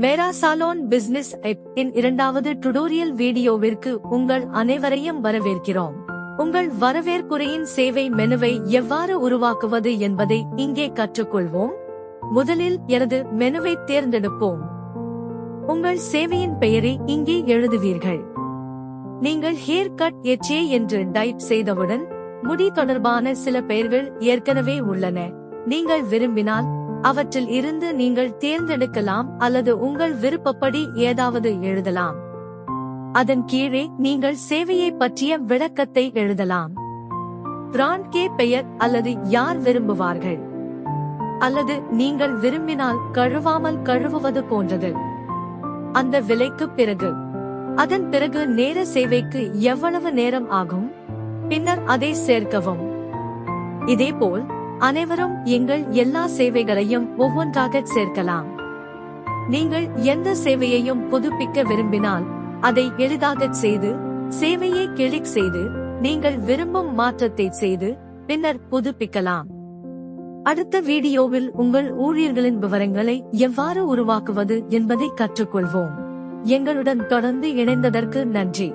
மேரா சாலோன் business app இன் இரண்டாவது tutorial வீடியோவிற்கு உங்கள் அனைவரையும் வரவேற்கிறோம். உங்கள் வரவேற்புரையின் சேவை மெனுவை எவ்வாறு உருவாக்குவது என்பதை இங்கே கற்றுக்கொள்வோம். முதலில் எனது மெனுவை தேர்ந்தெடுப்போம். உங்கள் சேவையின் பெயரை இங்கே எழுதுவீர்கள். நீங்கள் ஹேர் கட் எச்ஏ என்று டைப் செய்தவுடன் முடி தொடர்பான சில பெயர்கள் ஏற்கனவே உள்ளன. நீங்கள் விரும்பினால் அவற்றில் இருந்து நீங்கள் தேர்ந்தெடுக்கலாம் அல்லது உங்கள் விருப்பப்படி ஏதாவது எழுதலாம். அதன் கீழே நீங்கள் சேவையை பற்றிய விளக்கத்தை எழுதலாம். பிராண்ட் கே பெயர் அல்லது யார் விரும்புவார்கள் அல்லது நீங்கள் விரும்பினால் கழுவாமல் கழுவுவது போன்றது. அந்த விலைக்கு பிறகு அதன் பிறகு நேர சேவைக்கு எவ்வளவு நேரம் ஆகும், பின்னர் அதை சேர்க்கவும். இதேபோல் அனைவரும் எங்கள் எல்லா சேவைகளையும் ஒவ்வொன்றாக சேர்க்கலாம். நீங்கள் எந்த சேவையையும் புதுப்பிக்க விரும்பினால் அதை எளிதாகச் செய்து சேவையை கிளிக் செய்து நீங்கள் விரும்பும் மாற்றத்தை செய்து பின்னர் புதுப்பிக்கலாம். அடுத்த வீடியோவில் உங்கள் ஊழியர்களின் விவரங்களை எவ்வாறு உருவாக்குவது என்பதை கற்றுக்கொள்வோம். எங்களுடன் தொடர்ந்து இணைந்ததற்கு நன்றி.